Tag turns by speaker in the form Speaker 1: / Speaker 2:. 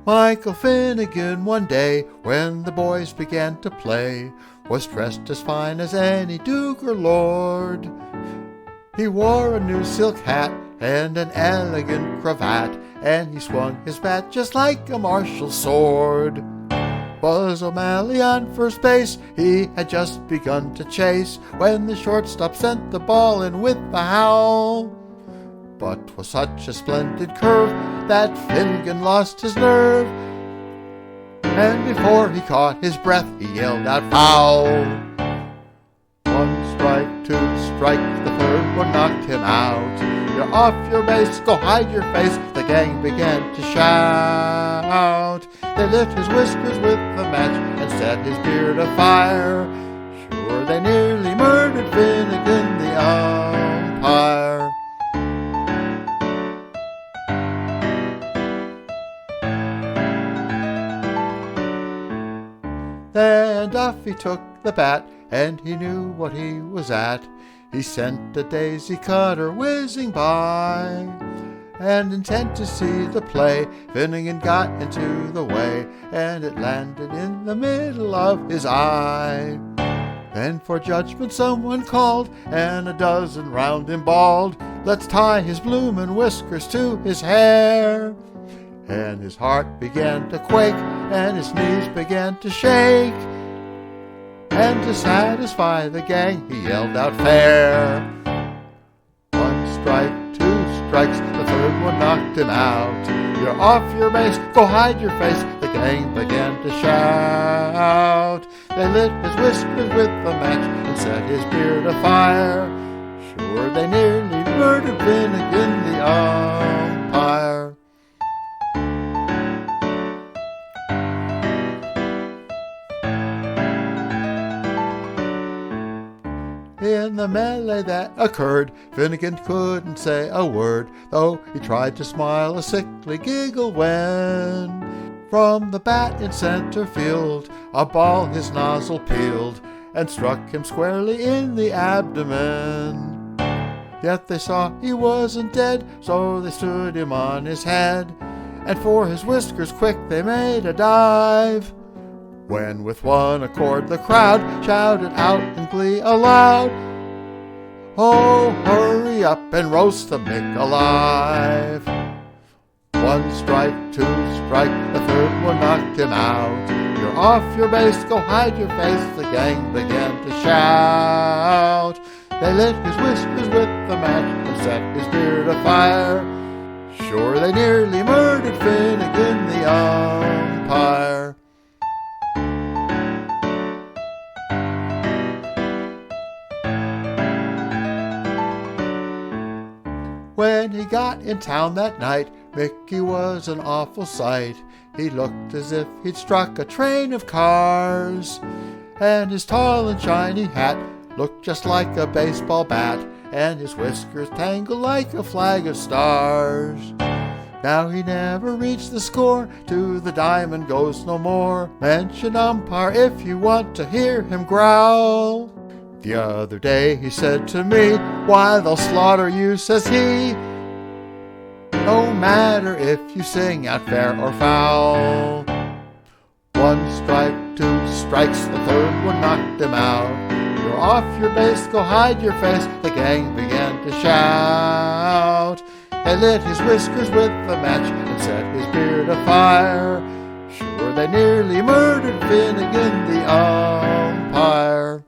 Speaker 1: Michael Finnegan one day, when the boys began to play, was dressed as fine as any duke or lord. He wore a new silk hat and an elegant cravat, and he swung his bat just like a marshal's sword. Twas O'Maraon on first base, he had just begun to chase, when the shortstop sent the ball in with a howl. But 'twas such a splendid curve that Finnegan lost his nerve, and before he caught his breath he yelled out foul. 1 strike, 2 strikes, the third one knocked him out. You're off your base, go hide your face, the gang began to shout. They lit his whiskers with a match and set his beard afire. Sure, they nearly murdered Finnegan the Umpire. Then Duffy took the bat, and he knew what he was at. He sent a daisy cutter whizzing by, and intent to see the play, Finnegan got into the way, and it landed in the middle of his eye. Then for judgment someone called, and a dozen round him bawled, "Let's tie his bloomin' whiskers to his hair." And his heart began to quake, and his knees began to shake, and to satisfy the gang he yelled out fair. 1 strike, 2 strikes, the third one knocked him out. You're off your base, go hide your face, the gang began to shout. They lit his whiskers with a match and set his beard afire. Sure, they nearly murdered Finnegan the Umpire. In the melee that occurred, Finnegan couldn't say a word, though he tried to smile a sickly giggle when, from the bat in center field, a ball his nozzle peeled and struck him squarely in the abdomen. Yet they saw he wasn't dead, so they stood him on his head, and for his whiskers quick they made a dive, when with one accord the crowd shouted out in glee aloud, "Oh, hurry up and roast the Mick alive!" 1 strike, 2 strike, the third one knocked him out. You're off your base, go hide your face, the gang began to shout. They lit his whiskers with the match and set his beard afire. Sure, they nearly murdered Finnegan the Umpire. When he got in town that night, Mickey was an awful sight. He looked as if he'd struck a train of cars, and his tall and shiny hat looked just like a baseball bat, and his whiskers tangled like a flag of stars. Now he never reached the score, to the diamond goes no more. Mention umpire if you want to hear him growl. The other day he said to me, "Why, they'll slaughter you," says he, "no matter if you sing out fair or foul." 1 strike, 2 strikes, the third one knocked him out. You're off your base, go hide your face, the gang began to shout. They lit his whiskers with a match and set his beard afire. Sure, they nearly murdered Finnegan the Umpire.